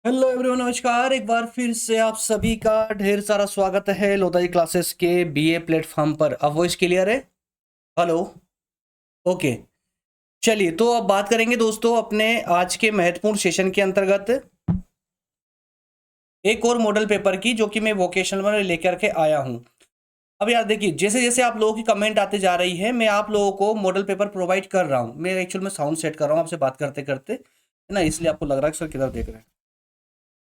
Hello everyone, नमस्कार। एक बार फिर से आप सभी का ढेर सारा स्वागत है लोताई क्लासेस के बीए प्लेटफॉर्म पर। अब वॉइस क्लियर है? हेलो। ओके। चलिए, तो अब बात करेंगे दोस्तों अपने आज के महत्वपूर्ण सेशन के अंतर्गत एक और मॉडल पेपर की, जो कि मैं वोकेशनल में लेकर के आया हूं। अब यार देखिए, जैसे जैसे आप लोगों की कमेंट आते जा रही है, मैं आप लोगों को मॉडल पेपर प्रोवाइड कर रहा हूं। मैं एक्चुअल में साउंड सेट कर रहा हूं आपसे बात करते करते, है ना, इसलिए आपको लग रहा है कि सर किधर देख रहे हैं।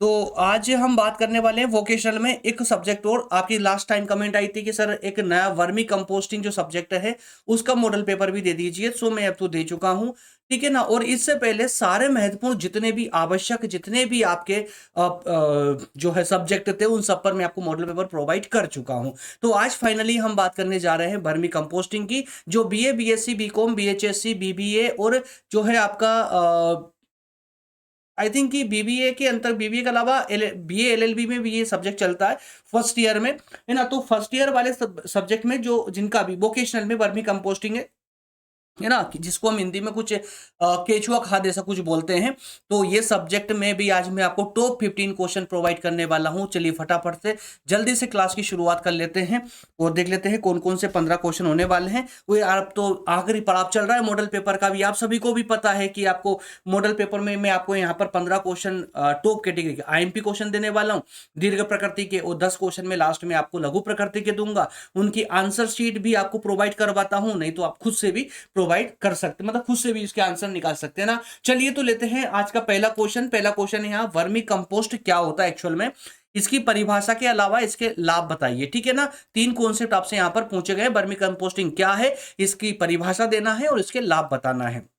तो आज हम बात करने वाले हैं वोकेशनल में एक सब्जेक्ट। और आपकी लास्ट टाइम कमेंट आई थी कि सर एक नया वर्मी कंपोस्टिंग जो सब्जेक्ट है उसका मॉडल पेपर भी दे दीजिए। सो मैं अब तो दे चुका हूं, ठीक है ना। और इससे पहले सारे महत्वपूर्ण जितने भी आवश्यक जितने भी आपके जो है सब्जेक्ट थे, उन सब पर मैं आपको मॉडल पेपर प्रोवाइड कर चुका हूं। तो आज फाइनली हम बात करने जा रहे हैं वर्मी कंपोस्टिंग की, जो बीए, बीएससी, बीकॉम, बीएचएससी, बीबीए और जो है आपका आई थिंक कि बीबीए के अंतर बीबीए के अलावा बीए एलएलबी में भी ये सब्जेक्ट चलता है फर्स्ट ईयर में, है ना। तो फर्स्ट ईयर वाले सब्जेक्ट में जो जिनका भी वोकेशनल में वर्मी कंपोस्टिंग है ना, जिसको हम हिंदी में कुछ केचुआ खाद ऐसा कुछ बोलते हैं। तो ये सब्जेक्ट में भी आज मैं आपको टॉप 15 क्वेश्चन प्रोवाइड करने वाला हूं। चलिए फटाफट से जल्दी से क्लास की शुरुआत कर लेते हैं और देख लेते हैं कौन कौन से 15 क्वेश्चन होने वाले हैं। वो यार, अब तो आखिरी पड़ाव चल रहा है मॉडल पेपर का भी। आप सभी को भी पता है कि आपको मॉडल पेपर में मैं आपको यहाँ पर 15 क्वेश्चन टॉप कैटेगरी के आईएमपी क्वेश्चन देने वाला हूँ, दीर्घ प्रकृति के, और 10 क्वेश्चन में लास्ट में आपको लघु प्रकृति के दूंगा। उनकी आंसर शीट भी आपको प्रोवाइड करवाता हूं, नहीं तो आप खुद से भी प्रोवाइड कर सकते, मतलब खुद से भी इसके आंसर निकाल सकते हैं ना। चलिए तो लेते हैं आज का पहला क्वेश्चन। पहला क्वेश्चन है यहाँ, वर्मी कंपोस्ट क्या होता है एक्चुअल में, इसकी परिभाषा के अलावा इसके लाभ बताइए, ठीक है ना। 3 कॉन्सेप्ट आपसे यहाँ पर पूछे गए। वर्मी कंपोस्टिंग क्या है, इसकी परिभाषा देना है और इसके लाभ बताना है।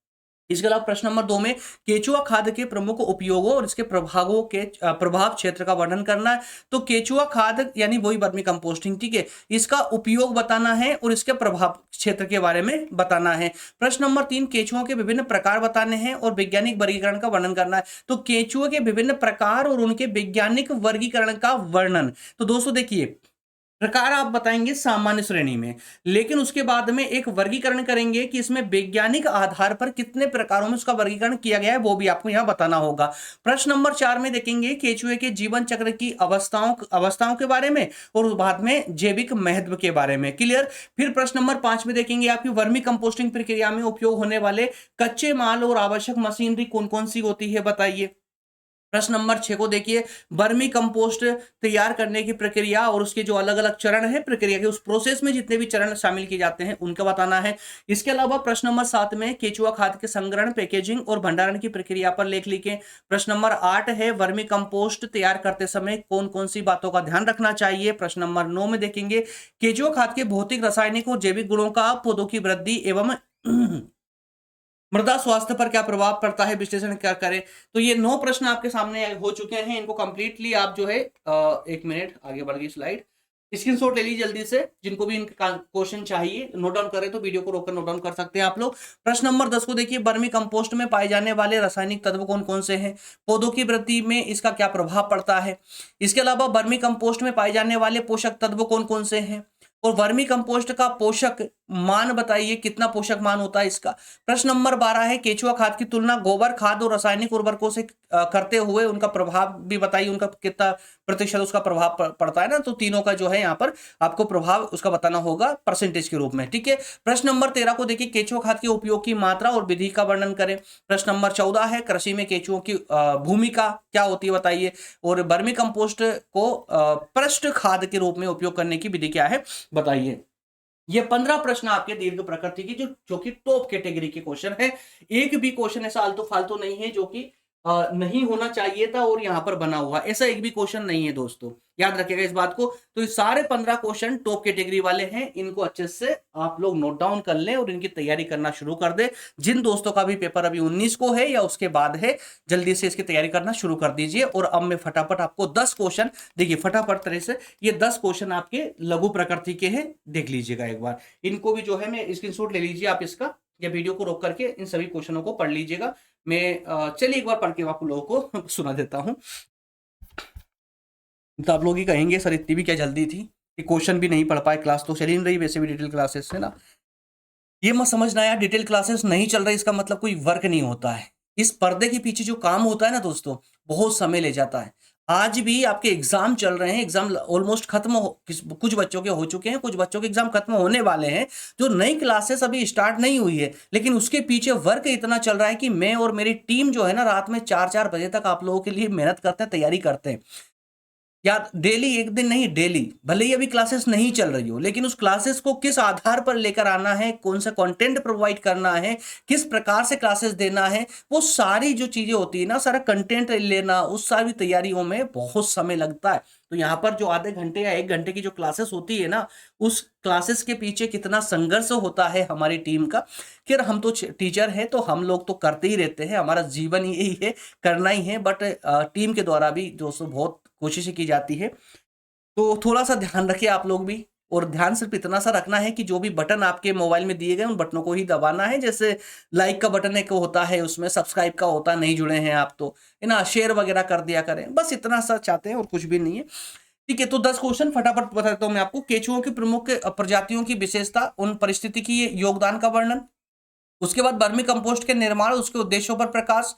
इसके अलावा प्रश्न नंबर 2 में केचुआ खाद के प्रमुख उपयोगों और इसके प्रभावों के प्रभाव क्षेत्र का वर्णन करना है। तो केचुआ खाद यानी वही वर्मी कंपोस्टिंग, ठीक है, इसका उपयोग बताना है और इसके प्रभाव क्षेत्र के बारे में बताना है। प्रश्न नंबर 3, केचुओं के विभिन्न प्रकार बताने हैं और वैज्ञानिक वर्गीकरण का वर्णन करना है। तो केचुओं के विभिन्न प्रकार और उनके वैज्ञानिक वर्गीकरण का वर्णन। तो दोस्तों देखिए, प्रकार आप बताएंगे सामान्य श्रेणी में, लेकिन उसके बाद में एक वर्गीकरण करेंगे कि इसमें वैज्ञानिक आधार पर कितने प्रकारों में उसका वर्गीकरण किया गया है, वो भी आपको यहां बताना होगा। प्रश्न नंबर 4 में देखेंगे केचुए के जीवन चक्र की अवस्थाओं के बारे में और बाद में जैविक महत्व के बारे में। क्लियर। फिर प्रश्न नंबर 5 में देखेंगे आपकी वर्मी कंपोस्टिंग प्रक्रिया में उपयोग होने वाले कच्चे माल और आवश्यक मशीनरी कौन कौन सी होती है, बताइए। प्रश्न नंबर 6 को देखिए, वर्मी कंपोस्ट तैयार करने की प्रक्रिया और उसके जो अलग अलग चरण है प्रक्रिया के, उस प्रोसेस में जितने भी चरण शामिल किए जाते हैं उनका बताना है। इसके अलावा प्रश्न नंबर 7 में केचुआ खाद के संग्रहण, पैकेजिंग और भंडारण की प्रक्रिया पर लेख लिखें। प्रश्न नंबर 8 है वर्मी कंपोस्ट तैयार करते समय कौन कौन सी बातों का ध्यान रखना चाहिए। प्रश्न नंबर 9 में देखेंगे केचुआ खाद के भौतिक, रासायनिक और जैविक गुणों का पौधों की वृद्धि एवं मृदा स्वास्थ्य पर क्या प्रभाव पड़ता है, विश्लेषण क्या करें। तो ये 9 प्रश्न आपके सामने हो चुके हैं। इनको कंप्लीटली आप जो है एक मिनट आगे बढ़ गई स्लाइड, स्क्रीनशॉट ले लीजिए जल्दी से। जिनको भी इनका क्वेश्चन चाहिए नोट डाउन करें तो वीडियो को रोककर नोट डाउन कर सकते हैं आप लोग। प्रश्न नंबर 10 को देखिए, वर्मी कंपोस्ट में पाए जाने वाले रासायनिक तत्व कौन कौन से हैं, पौधों की वृद्धि में इसका क्या प्रभाव पड़ता है। इसके अलावा वर्मी कंपोस्ट में पाए जाने वाले पोषक तत्व कौन कौन से हैं और वर्मी कंपोस्ट का पोषक मान बताइए, कितना पोषक मान होता है इसका। प्रश्न नंबर 12 है केचुआ खाद की तुलना गोबर खाद और रासायनिक उर्वरकों से करते हुए उनका प्रभाव भी बताइए, उनका कितना प्रतिशत उसका प्रभाव पड़ता है ना। तो तीनों का जो है यहाँ पर आपको प्रभाव उसका बताना होगा परसेंटेज के रूप में, ठीक है। प्रश्न नंबर 13 को देखिए, केचुआ खाद के उपयोग की मात्रा और विधि का वर्णन करें। प्रश्न नंबर 14 है कृषि में केचुओं की भूमिका क्या होती है, बताइए। और वर्मी कंपोस्ट को पृष्ठ खाद के रूप में उपयोग करने की विधि क्या है, बताइए। ये 15 प्रश्न आपके दीर्घ प्रकृति की जो कि टॉप कैटेगरी के क्वेश्चन है। एक भी क्वेश्चन ऐसा आलतू फालतू नहीं है जो कि नहीं होना चाहिए था और यहां पर बना हुआ, ऐसा एक भी क्वेश्चन नहीं है दोस्तों, याद रखिएगा इस बात को। तो ये सारे 15 क्वेश्चन टॉप कैटेगरी वाले हैं। इनको अच्छे से आप लोग नोट डाउन कर लें और इनकी तैयारी करना शुरू कर दे। जिन दोस्तों का भी पेपर अभी 19 को है या उसके बाद है, जल्दी से इसकी तैयारी करना शुरू कर दीजिए। और अब मैं फटाफट आपको 10 क्वेश्चन देखिए, फटाफट तरह से ये 10 क्वेश्चन आपके लघु प्रकृति के हैं, देख लीजिएगा एक बार। इनको भी जो है मैं स्क्रीनशॉट ले लीजिए आप इसका, या वीडियो को रोक करके इन सभी क्वेश्चनों को पढ़ लीजिएगा। मैं चलिए एक बार पढ़ के आप लोगों को सुना देता हूं। तो आप लोग ही कहेंगे सर इतनी भी क्या जल्दी थी, कि क्वेश्चन भी नहीं पढ़ पाए, क्लास तो चल ही नहीं रही वैसे भी डिटेल क्लासेस है ना। ये मत समझना यार डिटेल क्लासेस नहीं चल रही इसका मतलब कोई वर्क नहीं होता है। इस पर्दे के पीछे जो काम होता है ना दोस्तों, बहुत समय ले जाता है। आज भी आपके एग्ज़ाम चल रहे हैं, एग्ज़ाम ऑलमोस्ट खत्म हो कुछ बच्चों के हो चुके हैं, कुछ बच्चों के एग्ज़ाम खत्म होने वाले हैं, जो नई क्लासेस अभी स्टार्ट नहीं हुई है, लेकिन उसके पीछे वर्क इतना चल रहा है कि मैं और मेरी टीम जो है ना, रात में 4-4 बजे तक आप लोगों के लिए मेहनत करते हैं, तैयारी करते हैं। या डेली, एक दिन नहीं, डेली, भले ही अभी क्लासेस नहीं चल रही हो, लेकिन उस क्लासेस को किस आधार पर लेकर आना है, कौन सा कंटेंट प्रोवाइड करना है, किस प्रकार से क्लासेस देना है, वो सारी जो चीजें होती है ना, सारा कंटेंट लेना, उस सारी तैयारियों में बहुत समय लगता है। तो यहाँ पर जो आधे घंटे या 1 घंटे की जो क्लासेस होती है ना, उस क्लासेस के पीछे कितना संघर्ष होता है हमारी टीम का। कि हम तो टीचर हैं, तो हम लोग तो करते ही रहते हैं, हमारा जीवन ही यही है, करना ही है, बट टीम के द्वारा भी दोस्तों बहुत कोशिशें की जाती है। तो थोड़ा-सा ध्यान रखिए आप लोग भी, और ध्यान सिर्फ़ इतना सा रखना है कि जो भी बटन आपके मोबाइल में दिए गए, उन बटनों को ही दबाना है। जैसे लाइक का बटन एक होता है, उसमें सब्सक्राइब का होता है, नहीं जुड़े हैं आप तो, है ना? शेयर वगैरह कर दिया करें। बस इतना सा चाहते हैं और कुछ भी नहीं है। ठीक है, तो 10 क्वेश्चन फटाफट बता देता हूँ मैं आपको। केंचुओं की प्रमुख प्रजातियों की विशेषता, उन परिस्थितिकी योगदान का वर्णन, उसके बाद वर्मी कंपोस्ट के निर्माण, उसके उद्देश्यों पर प्रकाश,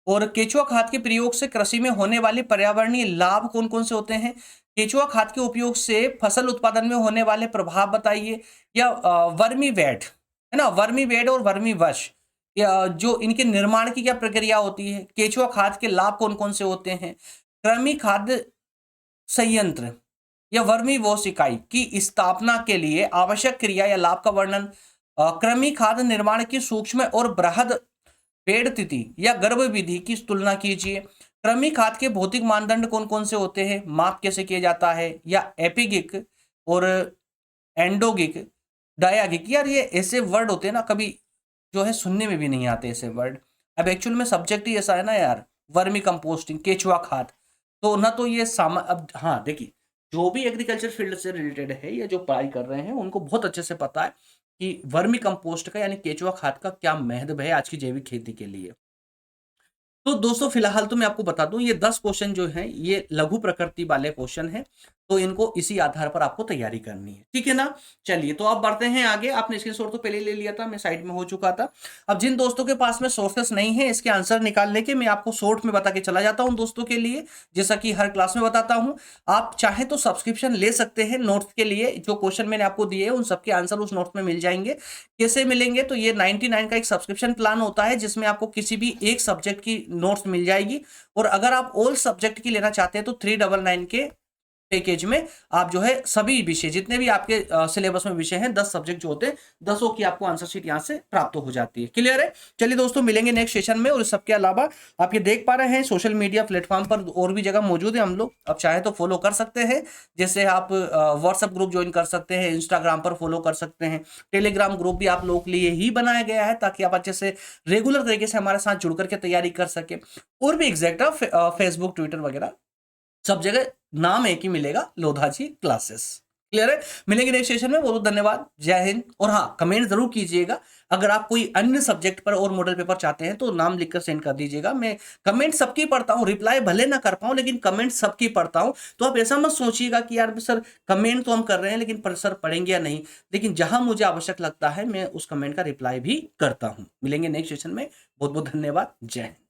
और केचुआ खाद के प्रयोग से कृषि में होने वाले पर्यावरणीय लाभ कौन-कौन से होते हैं? केचुआ खाद के उपयोग से फसल उत्पादन में होने वाले प्रभाव बताइए। या वर्मी वेट, है ना? वर्मी वेट और वर्मी वश, या जो इनके निर्माण की क्या प्रक्रिया होती है? केचुआ खाद के लाभ कौन-कौन से होते हैं? कृमि खाद संयंत्र या वर्मी वॉश इकाई की स्थापना के लिए आवश्यक क्रिया या लाभ का वर्णन। कृमि खाद निर्माण की सूक्ष्म और बृहद पेड़ तिथि या गर्भ विधि की तुलना कीजिए। कृमि खाद के भौतिक मानदंड कौन कौन से होते हैं, माप कैसे किया जाता है? या एपिगिक और एंडोगिक, डायागिक, यार ये ऐसे वर्ड होते हैं ना, कभी जो है सुनने में भी नहीं आते ऐसे वर्ड। अब एक्चुअल में सब्जेक्ट ही ऐसा है ना यार, वर्मी कंपोस्टिंग, केचुआ खाद, तो ना तो ये अब हाँ देखिए, जो भी एग्रीकल्चर फील्ड से रिलेटेड है या जो पढ़ाई कर रहे हैं, उनको बहुत अच्छे से पता है कि वर्मी कंपोस्ट का यानी केचुआ खाद का क्या महत्व है आज की जैविक खेती के लिए। तो दोस्तों फिलहाल तो मैं आपको बता दूं, ये 10 क्वेश्चन जो हैं ये लघु प्रकृति वाले क्वेश्चन हैं, तो इनको इसी आधार पर आपको तैयारी करनी है, ठीक है ना? चलिए, तो अब बढ़ते हैं आगे। आपने स्क्रीनशॉट तो पहले ही ले लिया था, मैं साइड में हो चुका था। अब जिन दोस्तों के पास में सोर्सेस नहीं है इसके आंसर निकालने के, मैं आपको शॉर्ट में बता के चला जाता हूं दोस्तों के लिए, जैसा कि हर क्लास में बताता हूं। आप चाहे तो सब्सक्रिप्शन ले सकते हैं नोट्स के लिए, जो क्वेश्चन मैंने आपको दिए हैं उन सबके आंसर उस नोट्स में मिल जाएंगे। कैसे मिलेंगे? तो ये 99 का एक सब्सक्रिप्शन प्लान होता है, जिसमें आपको किसी भी एक सब्जेक्ट की नोट्स मिल जाएगी, और अगर आप ऑल सब्जेक्ट की लेना चाहते हैं तो 399 के पैकेज में आप जो है सभी विषय, जितने भी आपके सिलेबस में विषय हैं, 10 सब्जेक्ट जो होते हैं, 10 की आपको आंसर शीट यहाँ से प्राप्त हो जाती है। क्लियर है? चलिए दोस्तों, मिलेंगे नेक्स्ट सेशन में। और इस सबके अलावा आप ये देख पा रहे हैं सोशल मीडिया प्लेटफॉर्म पर और भी जगह मौजूद है हम लोग, आप चाहे तो फॉलो कर सकते हैं। जैसे आप व्हाट्सएप ग्रुप ज्वाइन कर सकते हैं, इंस्टाग्राम पर फॉलो कर सकते हैं, टेलीग्राम ग्रुप भी आप लोगों के लिए ही बनाया गया है ताकि आप अच्छे से रेगुलर तरीके से हमारे साथ जुड़ करके तैयारी कर सके। और भी एग्जैक्ट फेसबुक, ट्विटर वगैरह सब जगह नाम एक ही मिलेगा, लोधाजी क्लासेस। क्लियर है? मिलेंगे नेक्स्ट सेशन में। बहुत बहुत धन्यवाद, जय हिंद। और हाँ, कमेंट जरूर कीजिएगा, अगर आप कोई अन्य सब्जेक्ट पर और मॉडल पेपर चाहते हैं तो नाम लिखकर सेंड कर दीजिएगा। मैं कमेंट सबकी पढ़ता हूँ, रिप्लाई भले ना कर पाऊँ लेकिन कमेंट सबकी पढ़ता हूँ। तो आप ऐसा मत सोचिएगा कि यार सर कमेंट तो हम कर रहे हैं लेकिन पर सर पढ़ेंगे या नहीं, लेकिन जहां मुझे आवश्यक लगता है मैं उस कमेंट का रिप्लाई भी करता हूँ। मिलेंगे नेक्स्ट सेशन में। बहुत बहुत धन्यवाद, जय हिंद।